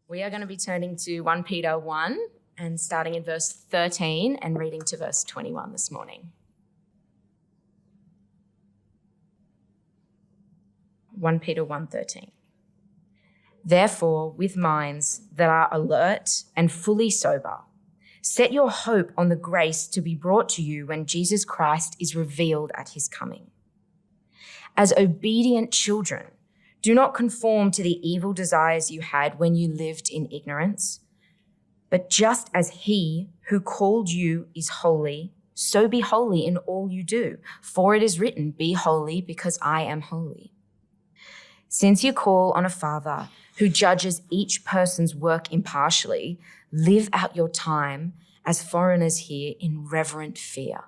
We are going to be turning to 1 Peter 1 and starting in verse 13 and reading to verse 21 this morning. 1 Peter 1:13. Therefore, with minds that are alert and fully sober, set your hope on the grace to be brought to you when Jesus Christ is revealed at his coming. As obedient children, do not conform to the evil desires you had when you lived in ignorance. But just as he who called you is holy, so be holy in all you do. For it is written, be holy because I am holy. Since you call on a Father who judges each person's work impartially, live out your time as foreigners here in reverent fear.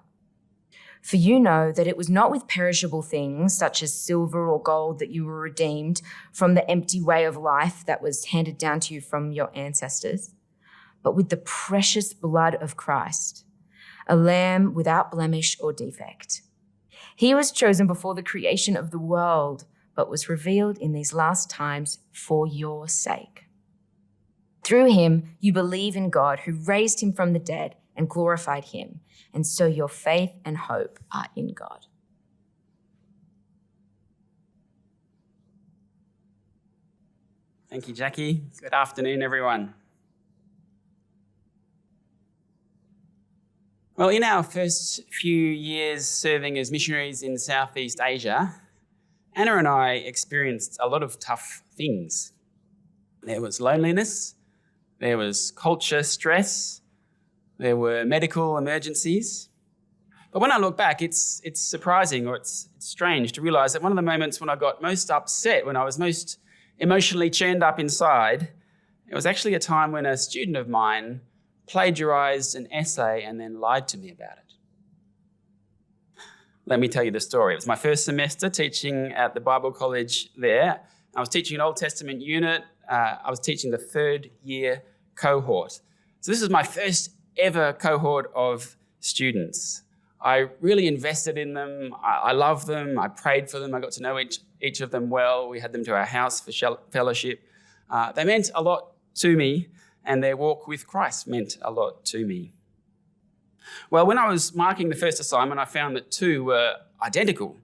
For you know that it was not with perishable things such as silver or gold that you were redeemed from the empty way of life that was handed down to you from your ancestors, but with the precious blood of Christ, a lamb without blemish or defect. He was chosen before the creation of the world, but was revealed in these last times for your sake. Through him, you believe in God who raised him from the dead and glorified him. And so your faith and hope are in God. Thank you, Jackie. Good afternoon, everyone. Well, in our first few years serving as missionaries in Southeast Asia, Anna and I experienced a lot of tough things. There was loneliness, there was culture stress, there were medical emergencies. But when I look back, it's surprising or it's strange to realise that one of the moments when I got most upset, when I was most emotionally churned up inside, it was actually a time when a student of mine plagiarised an essay and then lied to me about it. Let me tell you the story. It was my first semester teaching at the Bible college there. I was teaching an Old Testament unit. I was teaching the third year cohort. So this is my first ever cohort of students. I really invested in them. I loved them. I prayed for them. I got to know each of them well. We had them to our house for fellowship. They meant a lot to me, and their walk with Christ meant a lot to me. Well, when I was marking the first assignment, I found that two were identical.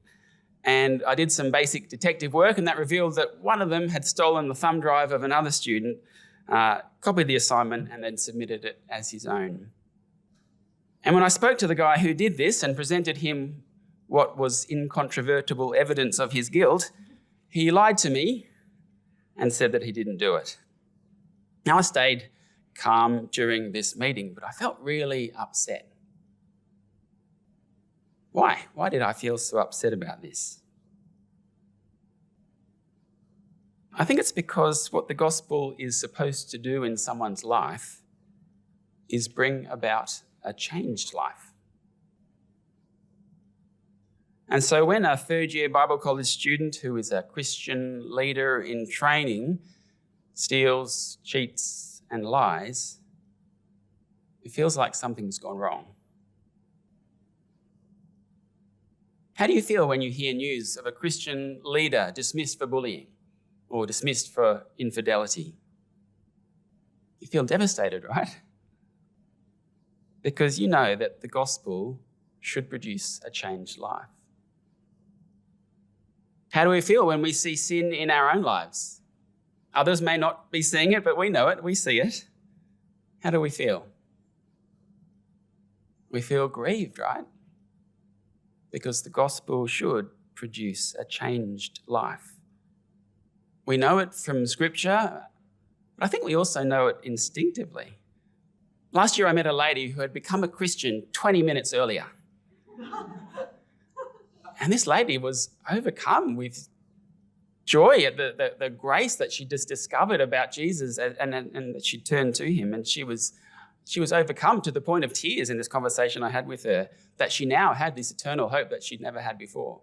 And I did some basic detective work, and that revealed that one of them had stolen the thumb drive of another student, copied the assignment, and then submitted it as his own. And when I spoke to the guy who did this and presented him what was incontrovertible evidence of his guilt, he lied to me and said that he didn't do it. Now, I stayed calm during this meeting, but I felt really upset. Why? Why did I feel so upset about this? I think it's because what the gospel is supposed to do in someone's life is bring about a changed life. And so when a third-year Bible college student who is a Christian leader in training steals, cheats, and lies, it feels like something's gone wrong. How do you feel when you hear news of a Christian leader dismissed for bullying or dismissed for infidelity? You feel devastated, right? Because you know that the gospel should produce a changed life. How do we feel when we see sin in our own lives? Others may not be seeing it, but we know it, we see it. How do we feel? We feel grieved, right? Because the gospel should produce a changed life. We know it from Scripture, but I think we also know it instinctively. Last year I met a lady who had become a Christian 20 minutes earlier. And this lady was overcome with joy at the grace that she just discovered about Jesus and that she turned to him. And she was overcome to the point of tears in this conversation I had with her, that she now had this eternal hope that she'd never had before.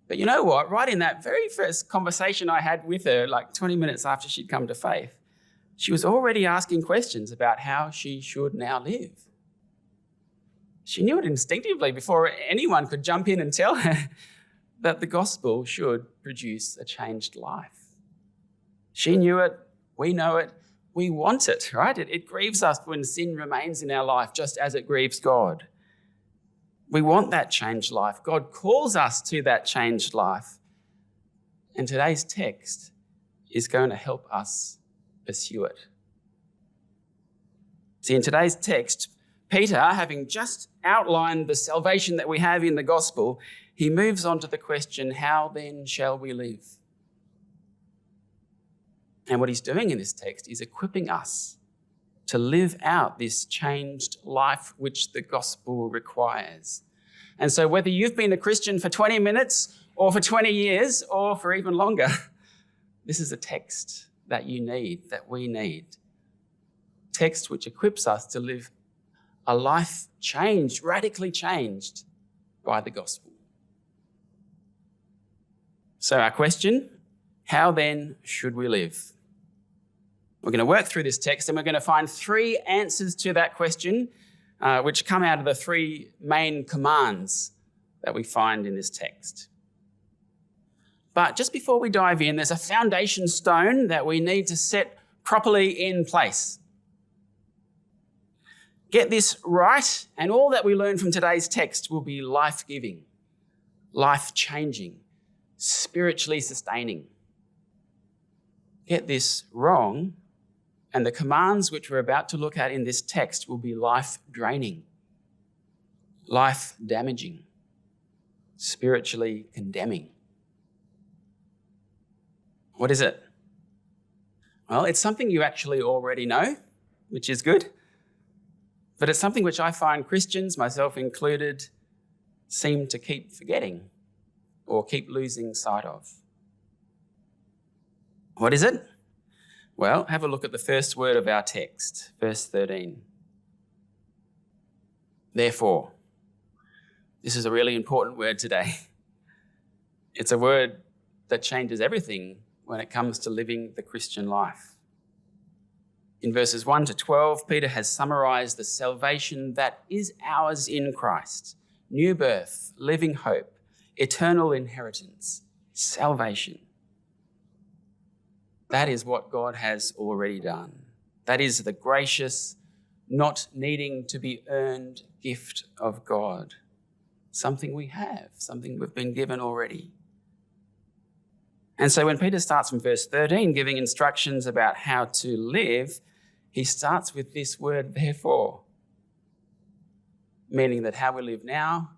But you know what? Right in that very first conversation I had with her, like 20 minutes after she'd come to faith, she was already asking questions about how she should now live. She knew it instinctively before anyone could jump in and tell her that the gospel should produce a changed life. She knew it We know it. We want it, right? It grieves us when sin remains in our life, just as it grieves God. We want that changed life. God calls us to that changed life. And today's text is going to help us pursue it. See, in today's text, Peter, having just outlined the salvation that we have in the gospel, he moves on to the question, how then shall we live? And what he's doing in this text is equipping us to live out this changed life which the gospel requires. And so whether you've been a Christian for 20 minutes or for 20 years or for even longer, this is a text that you need, that we need. Text which equips us to live a life changed, radically changed by the gospel. So our question, how then should we live? We're going to work through this text and we're going to find 3 answers to that question, which come out of the 3 main commands that we find in this text. But just before we dive in, there's a foundation stone that we need to set properly in place. Get this right, and all that we learn from today's text will be life-giving, life-changing, spiritually sustaining. Get this wrong, and the commands which we're about to look at in this text will be life-draining, life-damaging, spiritually condemning. What is it? Well, it's something you actually already know, which is good. But it's something which I find Christians, myself included, seem to keep forgetting or keep losing sight of. What is it? Well, have a look at the first word of our text, verse 13. Therefore. This is a really important word today. It's a word that changes everything when it comes to living the Christian life. In verses 1 to 12, Peter has summarized the salvation that is ours in Christ. New birth, living hope, eternal inheritance, salvation. That is what God has already done. That is the gracious, not needing to be earned gift of God. Something we have, something we've been given already. And so when Peter starts from verse 13, giving instructions about how to live, he starts with this word, therefore, meaning that how we live now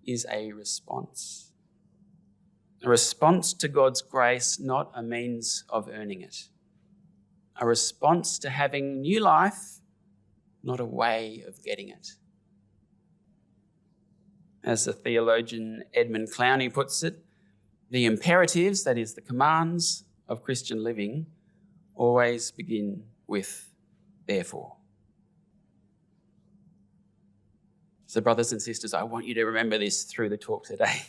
is a response. A response to God's grace, not a means of earning it. A response to having new life, not a way of getting it. As the theologian Edmund Clowney puts it, the imperatives, that is the commands of Christian living, always begin with therefore. So brothers and sisters, I want you to remember this through the talk today.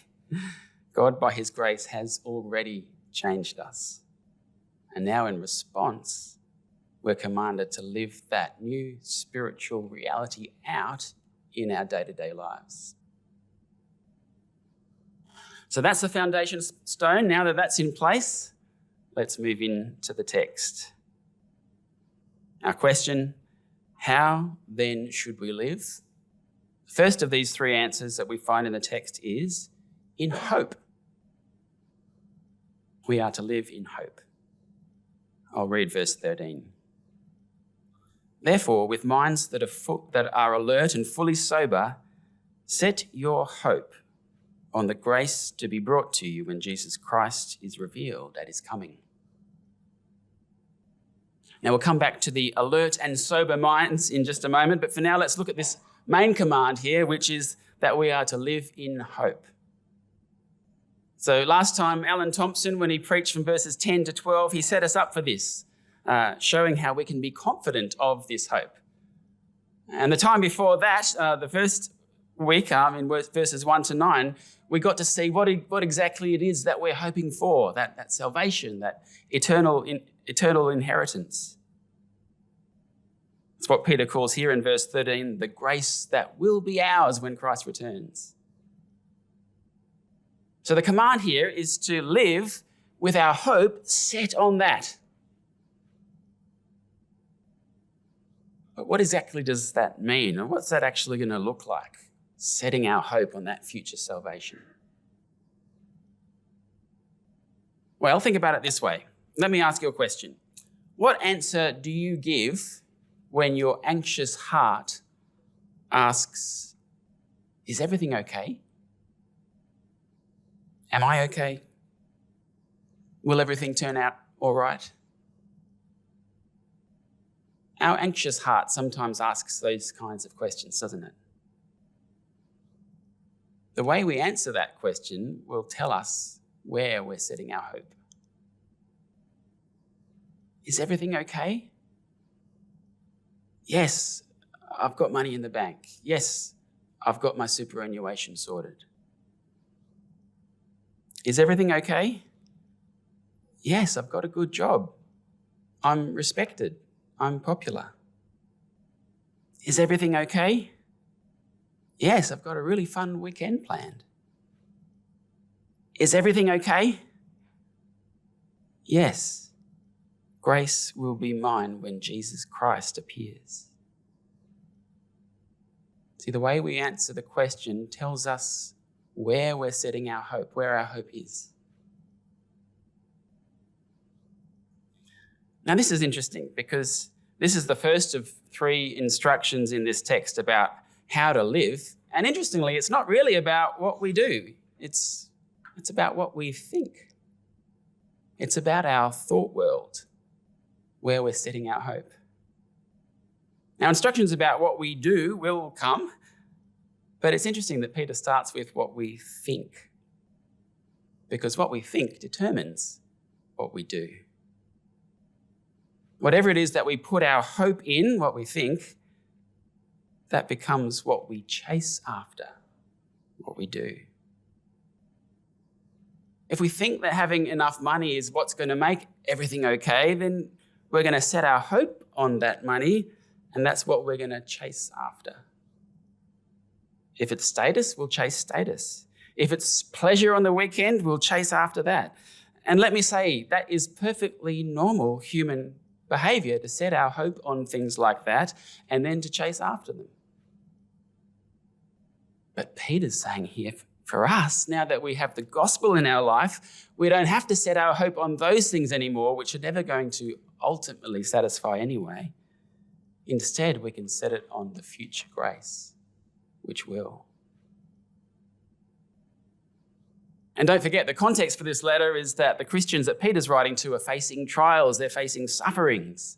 God, by his grace, has already changed us. And now in response, we're commanded to live that new spiritual reality out in our day-to-day lives. So that's the foundation stone. Now that that's in place, let's move into the text. Our question, how then should we live? The first of these 3 answers that we find in the text is in hope. We are to live in hope. I'll read verse 13. Therefore, with minds that are alert and fully sober, set your hope on the grace to be brought to you when Jesus Christ is revealed at his coming. Now we'll come back to the alert and sober minds in just a moment, but for now let's look at this main command here, which is that we are to live in hope. So last time, Alan Thompson, when he preached from verses 10 to 12, he set us up for this, showing how we can be confident of this hope. And the time before that, the first week, in verses 1 to 9, we got to see what exactly it is that we're hoping for, that salvation, that eternal inheritance. It's what Peter calls here in verse 13, the grace that will be ours when Christ returns. So the command here is to live with our hope set on that. But what exactly does that mean? And what's that actually going to look like? Setting our hope on that future salvation. Well, think about it this way. Let me ask you a question. What answer do you give when your anxious heart asks, is everything okay? Am I okay? Will everything turn out all right? Our anxious heart sometimes asks those kinds of questions, doesn't it? The way we answer that question will tell us where we're setting our hope. Is everything okay? Yes, I've got money in the bank. Yes, I've got my superannuation sorted. Is everything okay? Yes, I've got a good job. I'm respected. I'm popular. Is everything okay? Yes, I've got a really fun weekend planned. Is everything okay? Yes, grace will be mine when Jesus Christ appears. See, the way we answer the question tells us where we're setting our hope, where our hope is. Now, this is interesting because this is the first of 3 instructions in this text about how to live. And interestingly, it's not really about what we do. It's about what we think. It's about our thought world, where we're setting our hope. Now, instructions about what we do will come, but it's interesting that Peter starts with what we think, because what we think determines what we do. Whatever it is that we put our hope in, what we think, that becomes what we chase after, what we do. If we think that having enough money is what's going to make everything okay, then we're going to set our hope on that money, and that's what we're going to chase after. If it's status, we'll chase status. If it's pleasure on the weekend, we'll chase after that. And let me say, that is perfectly normal human behaviour, to set our hope on things like that and then to chase after them. But Peter's saying here, for us, now that we have the gospel in our life, we don't have to set our hope on those things anymore, which are never going to ultimately satisfy anyway. Instead, we can set it on the future grace, which will. And don't forget, the context for this letter is that the Christians that Peter's writing to are facing trials, they're facing sufferings.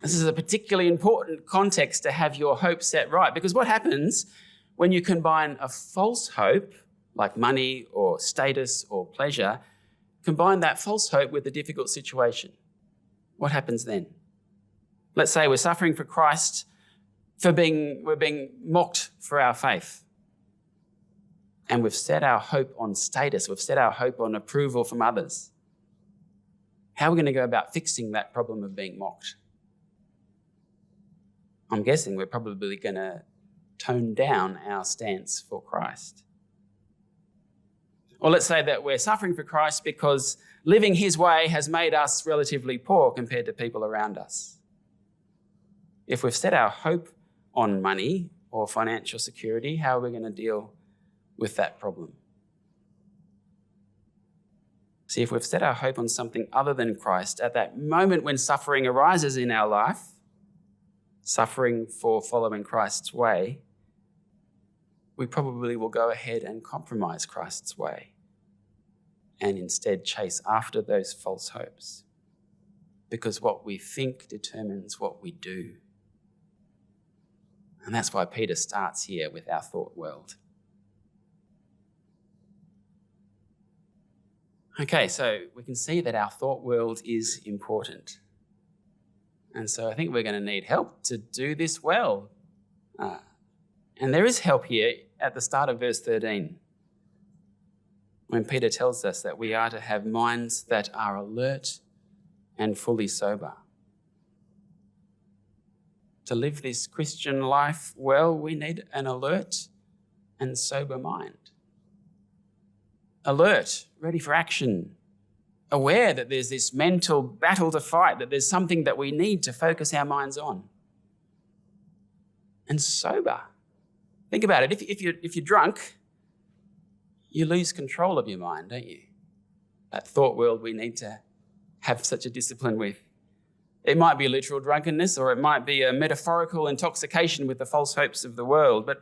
This is a particularly important context to have your hope set right, because what happens when you combine a false hope, like money or status or pleasure, combine that false hope with a difficult situation? What happens then? Let's say we're suffering for Christ, we're being mocked for our faith. And we've set our hope on status. We've set our hope on approval from others. How are we going to go about fixing that problem of being mocked? I'm guessing we're probably going to tone down our stance for Christ. Or let's say that we're suffering for Christ because living his way has made us relatively poor compared to people around us. If we've set our hope on money or financial security, how are we going to deal with that problem? See, if we've set our hope on something other than Christ, at that moment when suffering arises in our life, suffering for following Christ's way, we probably will go ahead and compromise Christ's way and instead chase after those false hopes, because what we think determines what we do. And that's why Peter starts here with our thought world. Okay, so we can see that our thought world is important. And so I think we're going to need help to do this well. And there is help here at the start of verse 13, when Peter tells us that we are to have minds that are alert and fully sober. To live this Christian life well, we need an alert and sober mind. Alert, ready for action, aware that there's this mental battle to fight, that there's something that we need to focus our minds on. And sober. Think about it. If you're drunk, you lose control of your mind, don't you? That thought world we need to have such a discipline with. It might be a literal drunkenness, or it might be a metaphorical intoxication with the false hopes of the world. But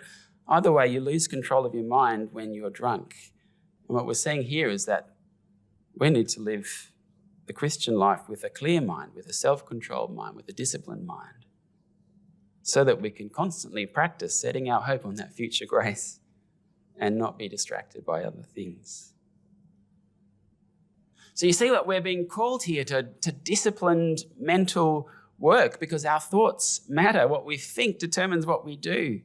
either way, you lose control of your mind when you're drunk. And what we're saying here is that we need to live the Christian life with a clear mind, with a self-controlled mind, with a disciplined mind, so that we can constantly practice setting our hope on that future grace and not be distracted by other things. So you see that we're being called here to disciplined mental work, because our thoughts matter. What we think determines what we do.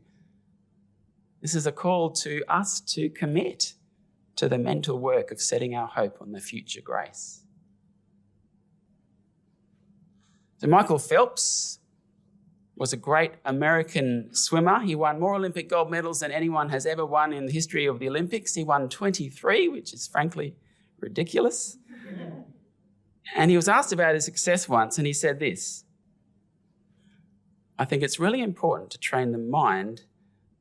This is a call to us to commit to the mental work of setting our hope on the future grace. So Michael Phelps was a great American swimmer. He won more Olympic gold medals than anyone has ever won in the history of the Olympics. He won 23, which is frankly ridiculous. And he was asked about his success once, and he said this: "I think it's really important to train the mind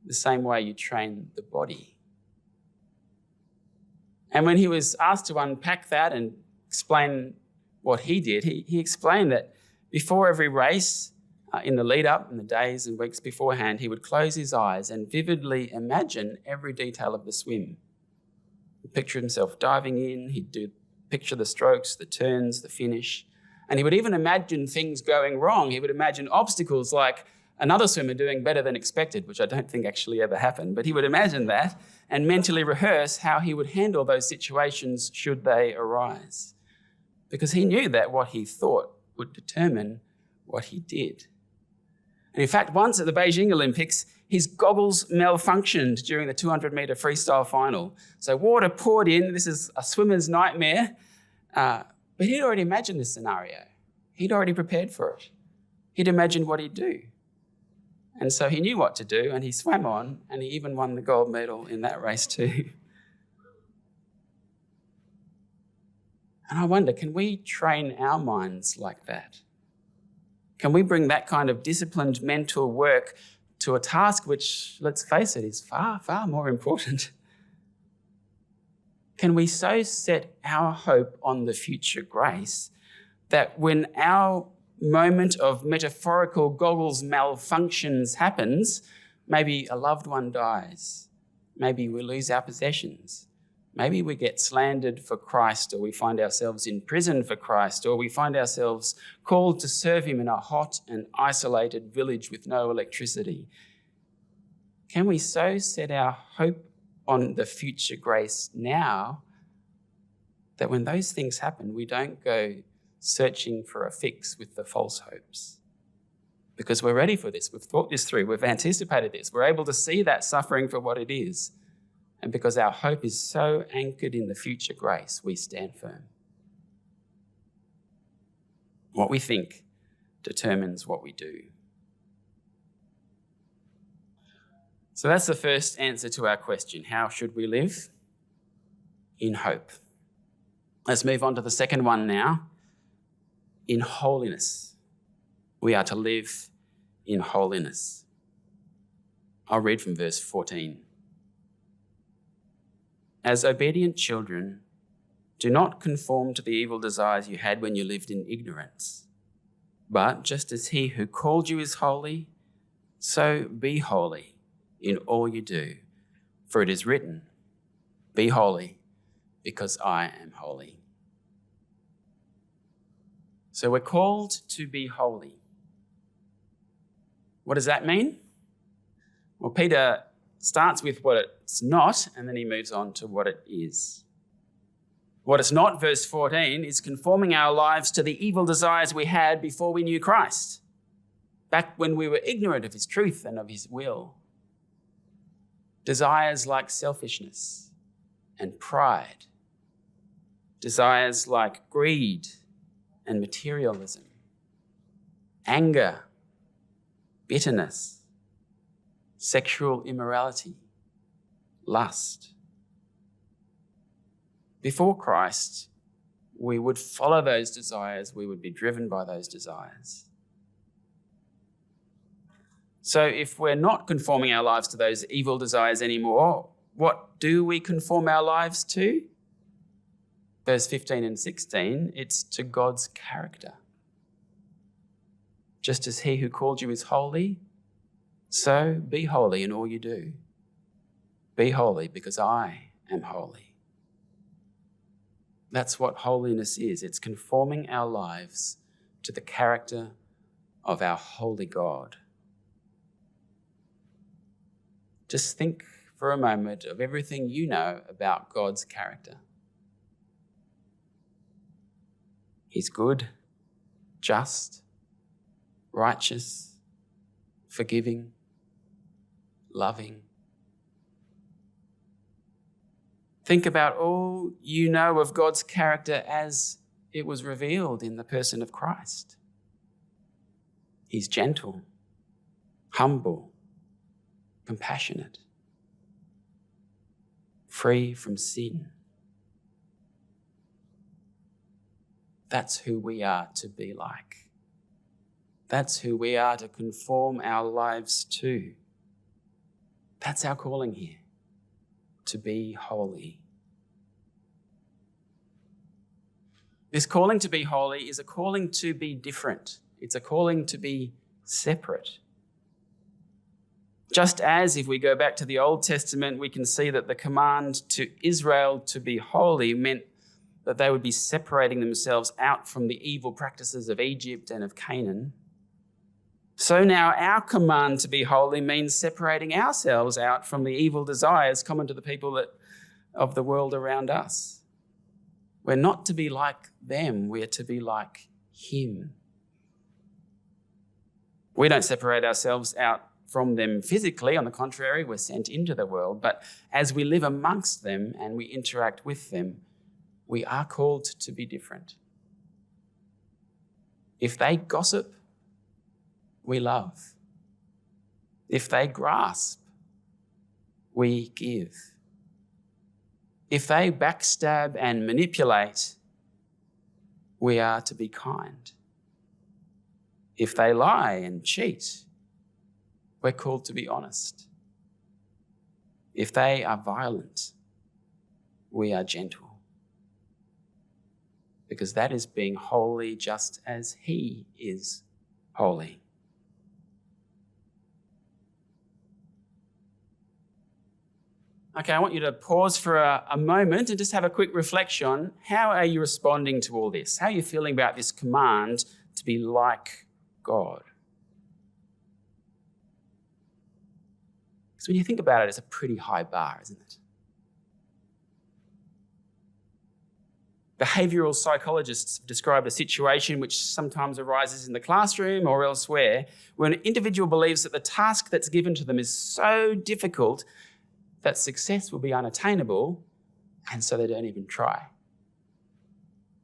the same way you train the body." And when he was asked to unpack that and explain what he did, he explained that before every race, in the lead up, in the days and weeks beforehand, he would close his eyes and vividly imagine every detail of the swim. He'd picture himself diving in, picture the strokes, the turns, the finish. And he would even imagine things going wrong. He would imagine obstacles like another swimmer doing better than expected, which I don't think actually ever happened, but he would imagine that and mentally rehearse how he would handle those situations should they arise. Because he knew that what he thought would determine what he did. And in fact, once at the Beijing Olympics, his goggles malfunctioned during the 200-metre freestyle final. So water poured in. This is a swimmer's nightmare. But he'd already imagined this scenario. He'd already prepared for it. He'd imagined what he'd do. And so he knew what to do, and he swam on, and he even won the gold medal in that race too. And I wonder, can we train our minds like that? Can we bring that kind of disciplined mental work to a task which, let's face it, is far, far more important? Can we so set our hope on the future grace that when our moment of metaphorical goggles malfunctions happens, maybe a loved one dies, maybe we lose our possessions, maybe we get slandered for Christ, or we find ourselves in prison for Christ, or we find ourselves called to serve him in a hot and isolated village with no electricity. Can we so set our hope on the future grace now that when those things happen, we don't go searching for a fix with the false hopes? Because we're ready for this. We've thought this through. We've anticipated this. We're able to see that suffering for what it is. And because our hope is so anchored in the future grace, we stand firm. What we think determines what we do. So that's the first answer to our question. How should we live? In hope. Let's move on to the second one now. In holiness. We are to live in holiness. I'll read from verse 14. As obedient children, do not conform to the evil desires you had when you lived in ignorance. But just as he who called you is holy, so be holy in all you do. For it is written, be holy, because I am holy. So we're called to be holy. What does that mean? Well, Peter starts with what it's not, and then he moves on to what it is. What it's not, verse 14, is conforming our lives to the evil desires we had before we knew Christ, back when we were ignorant of his truth and of his will. Desires like selfishness and pride. Desires like greed and materialism. Anger, bitterness, sexual immorality, lust. Before Christ, we would follow those desires, we would be driven by those desires. So if we're not conforming our lives to those evil desires anymore, what do we conform our lives to? Verse 15 and 16, it's to God's character. Just as he who called you is holy, so be holy in all you do. Be holy because I am holy. That's what holiness is. It's conforming our lives to the character of our holy God. Just think for a moment of everything you know about God's character. He's good, just, righteous, forgiving, loving. Think about all you know of God's character as it was revealed in the person of Christ. He's gentle, humble, compassionate, free from sin. That's who we are to be like. That's who we are to conform our lives to. That's our calling here, to be holy. This calling to be holy is a calling to be different. It's a calling to be separate. Just as if we go back to the Old Testament, we can see that the command to Israel to be holy meant that they would be separating themselves out from the evil practices of Egypt and of Canaan. So now our command to be holy means separating ourselves out from the evil desires common to the people of the world around us. We're not to be like them, we're to be like him. We don't separate ourselves out from them physically. On the contrary, we're sent into the world. But as we live amongst them and we interact with them, we are called to be different. If they gossip, we love. If they grasp, we give. If they backstab and manipulate, we are to be kind. If they lie and cheat, we're called to be honest. If they are violent, we are gentle. Because that is being holy just as he is holy. Okay, I want you to pause for a moment and just have a quick reflection. How are you responding to all this? How are you feeling about this command to be like God? Because when you think about it, it's a pretty high bar, isn't it? Behavioural psychologists have described a situation which sometimes arises in the classroom or elsewhere when an individual believes that the task that's given to them is so difficult that success will be unattainable, and so they don't even try.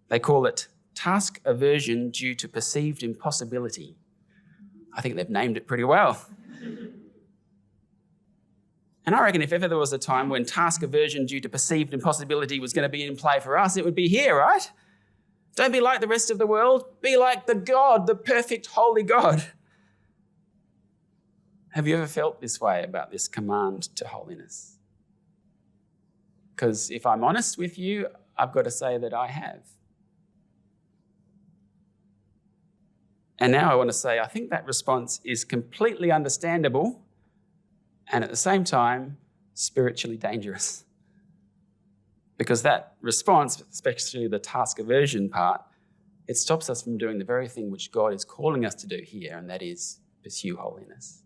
They call it task aversion due to perceived impossibility. I think they've named it pretty well. And I reckon if ever there was a time when task aversion due to perceived impossibility was going to be in play for us, it would be here, right? Don't be like the rest of the world. Be like the God, the perfect, holy God. Have you ever felt this way about this command to holiness? Because if I'm honest with you, I've got to say that I have. And now I want to say I think that response is completely understandable and at the same time, spiritually dangerous. Because that response, especially the task aversion part, it stops us from doing the very thing which God is calling us to do here, and that is pursue holiness.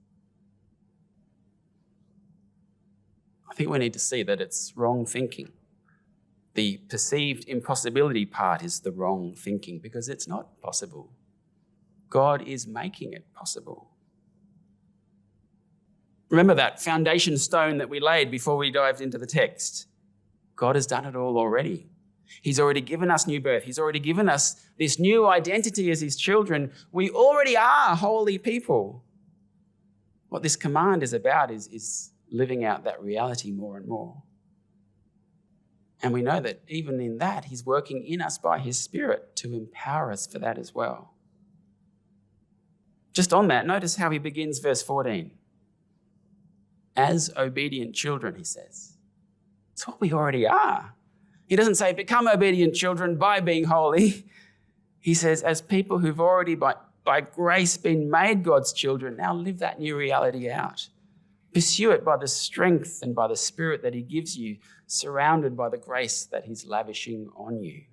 I think we need to see that it's wrong thinking. The perceived impossibility part is the wrong thinking because it's not possible. God is making it possible. Remember that foundation stone that we laid before we dived into the text. God has done it all already. He's already given us new birth. He's already given us this new identity as his children. We already are holy people. What this command is about is living out that reality more and more. And we know that even in that, he's working in us by his Spirit to empower us for that as well. Just on that, notice how he begins verse 14. As obedient children, he says. It's what we already are. He doesn't say become obedient children by being holy. He says as people who've already by grace been made God's children, now live that new reality out. Pursue it by the strength and by the Spirit that he gives you, surrounded by the grace that he's lavishing on you.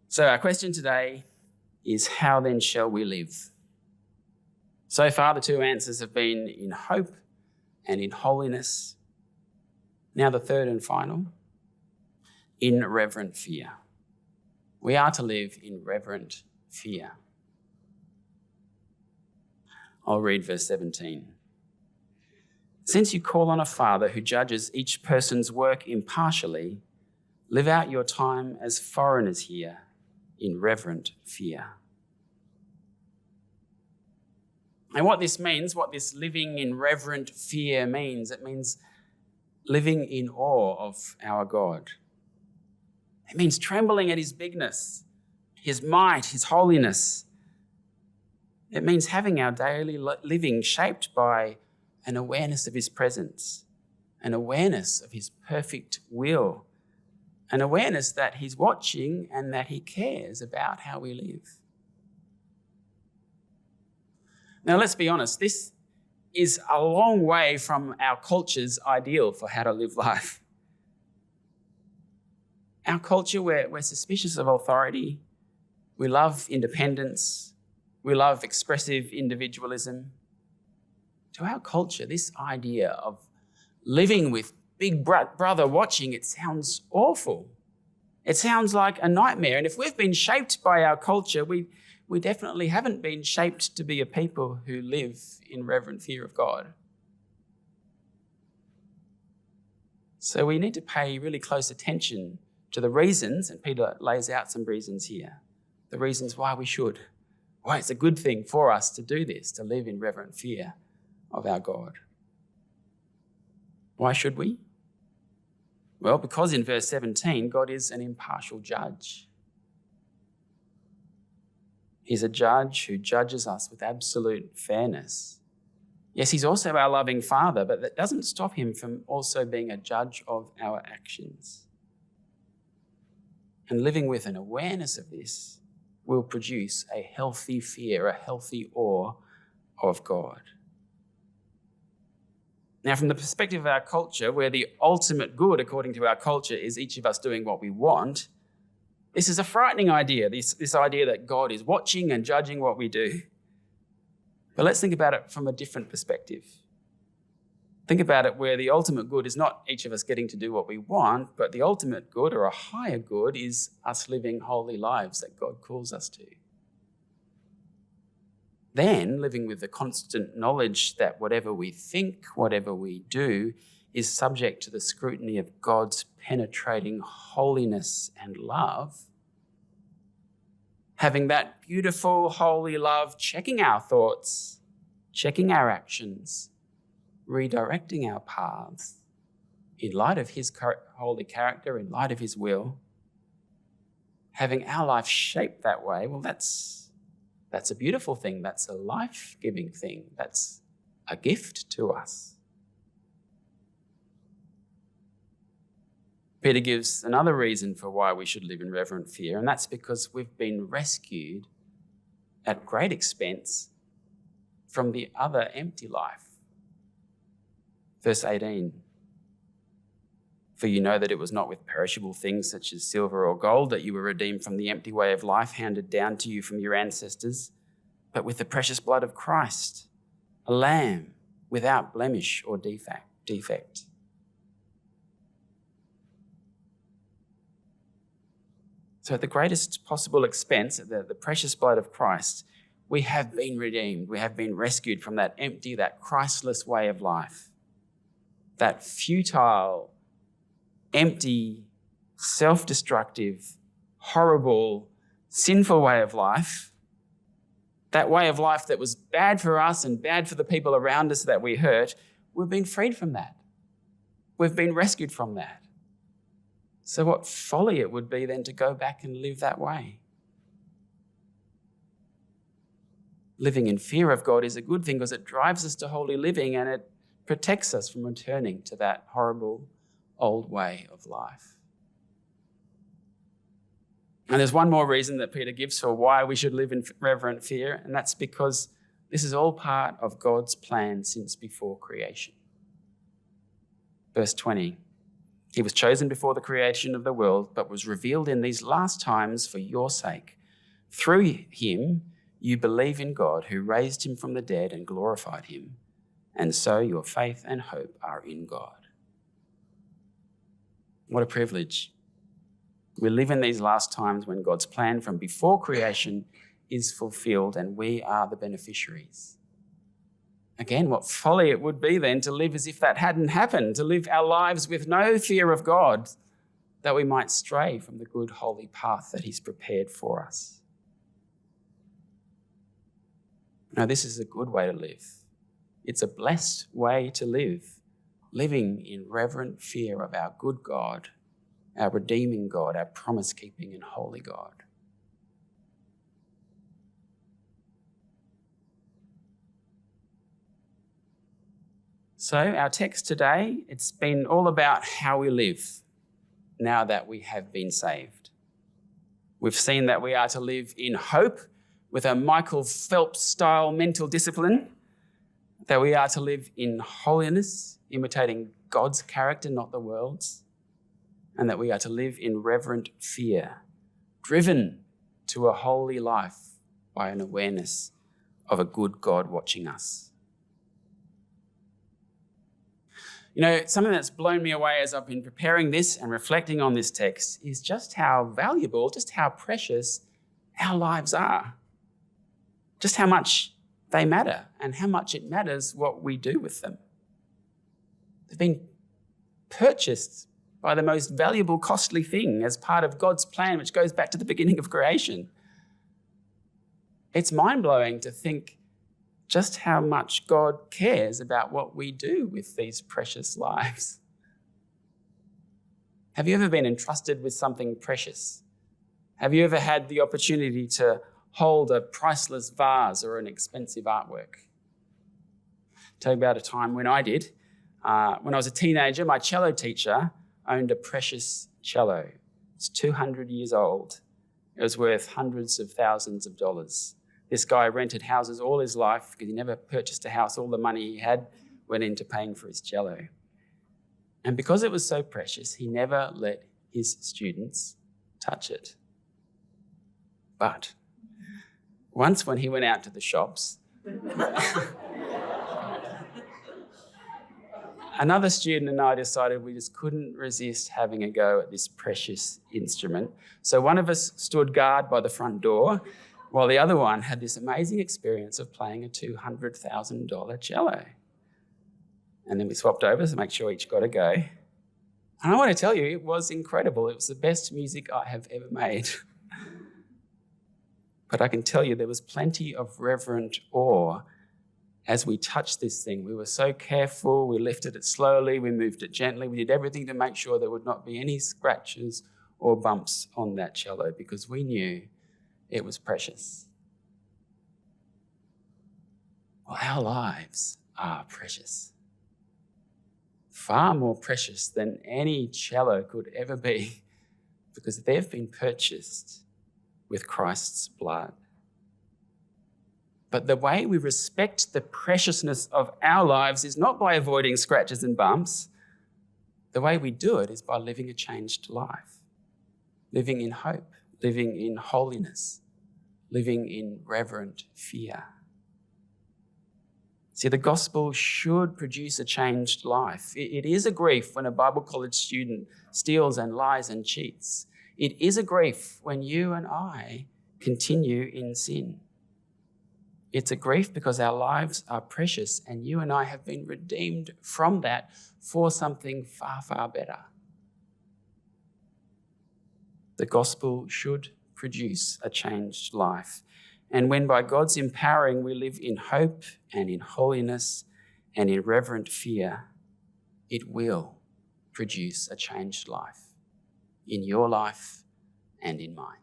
So our question today is, how then shall we live? So far, the two answers have been in hope and in holiness. Now the third and final, in reverent fear. We are to live in reverent fear. I'll read verse 17. Since you call on a Father who judges each person's work impartially, live out your time as foreigners here in reverent fear. And what this means, what this living in reverent fear means, it means living in awe of our God. It means trembling at his bigness, his might, his holiness. It means having our daily living shaped by an awareness of his presence, an awareness of his perfect will, an awareness that he's watching and that he cares about how we live. Now, let's be honest, this is a long way from our culture's ideal for how to live life. Our culture, we're suspicious of authority. We love independence. We love expressive individualism. To our culture, this idea of living with big brother watching, it sounds awful. It sounds like a nightmare. And if we've been shaped by our culture, we definitely haven't been shaped to be a people who live in reverent fear of God. So we need to pay really close attention to the reasons, and Peter lays out some reasons here, the reasons why we should, why it's a good thing for us to do this, to live in reverent fear of our God. Why should we? Well, because in verse 17, God is an impartial judge. He's a judge who judges us with absolute fairness. Yes, he's also our loving Father, but that doesn't stop him from also being a judge of our actions. And living with an awareness of this will produce a healthy fear, a healthy awe of God. Now, from the perspective of our culture, where the ultimate good, according to our culture, is each of us doing what we want, this is a frightening idea, this idea that God is watching and judging what we do. But let's think about it from a different perspective. Think about it where the ultimate good is not each of us getting to do what we want, but the ultimate good, or a higher good, is us living holy lives that God calls us to. Then living with the constant knowledge that whatever we think, whatever we do, is subject to the scrutiny of God's penetrating holiness and love. Having that beautiful, holy love checking our thoughts, checking our actions, redirecting our paths in light of his holy character, in light of his will. Having our life shaped that way, well, that's a beautiful thing. That's a life-giving thing. That's a gift to us. Peter gives another reason for why we should live in reverent fear, and that's because we've been rescued at great expense from the other empty life. Verse 18, for you know that it was not with perishable things such as silver or gold that you were redeemed from the empty way of life handed down to you from your ancestors, but with the precious blood of Christ, a lamb without blemish or defect. So at the greatest possible expense, at the precious blood of Christ, we have been redeemed. We have been rescued from that empty, that Christless way of life, that futile, empty, self-destructive, horrible, sinful way of life, that way of life that was bad for us and bad for the people around us that we hurt. we've been freed from that. We've been rescued from that. So what folly it would be then to go back and live that way. Living in fear of God is a good thing because it drives us to holy living and it protects us from returning to that horrible old way of life. And there's one more reason that Peter gives for why we should live in reverent fear, and that's because this is all part of God's plan since before creation. Verse 20, he was chosen before the creation of the world, but was revealed in these last times for your sake. Through him, you believe in God who raised him from the dead and glorified him, and so your faith and hope are in God. What a privilege. We live in these last times when God's plan from before creation is fulfilled and we are the beneficiaries. Again, what folly it would be then to live as if that hadn't happened, to live our lives with no fear of God, that we might stray from the good, holy path that he's prepared for us. Now, this is a good way to live. It's a blessed way to live, living in reverent fear of our good God, our redeeming God, our promise-keeping and holy God. So our text today, it's been all about how we live now that we have been saved. We've seen that we are to live in hope with a Michael Phelps-style mental discipline, that we are to live in holiness, imitating God's character, not the world's, and that we are to live in reverent fear, driven to a holy life by an awareness of a good God watching us. You know, something that's blown me away as I've been preparing this and reflecting on this text is just how valuable, just how precious our lives are. Just how much they matter and how much it matters what we do with them. They've been purchased by the most valuable, costly thing as part of God's plan, which goes back to the beginning of creation. It's mind-blowing to think just how much God cares about what we do with these precious lives. Have you ever been entrusted with something precious? Have you ever had the opportunity to hold a priceless vase or an expensive artwork? Tell you about a time when I did. When I was a teenager, my cello teacher owned a precious cello. It's 200 years old. It was worth hundreds of thousands of dollars. This guy rented houses all his life because he never purchased a house. All the money he had went into paying for his cello. And because it was so precious, he never let his students touch it. But once when he went out to the shops, another student and I decided we just couldn't resist having a go at this precious instrument. So one of us stood guard by the front door, while the other one had this amazing experience of playing a $200,000 cello. And then we swapped over to make sure each got a go. And I want to tell you, it was incredible. It was the best music I have ever made. But I can tell you there was plenty of reverent awe as we touched this thing. We were so careful. We lifted it slowly. We moved it gently. We did everything to make sure there would not be any scratches or bumps on that cello because we knew it was precious. Well, our lives are precious. Far more precious than any cello could ever be because they've been purchased with Christ's blood. But the way we respect the preciousness of our lives is not by avoiding scratches and bumps. The way we do it is by living a changed life, living in hope, living in holiness, living in reverent fear. See, the gospel should produce a changed life. It is a grief when a Bible college student steals and lies and cheats. It is a grief when you and I continue in sin. It's a grief because our lives are precious and you and I have been redeemed from that for something far, far better. The gospel should produce a changed life. And when by God's empowering we live in hope and in holiness and in reverent fear, it will produce a changed life in your life and in mine.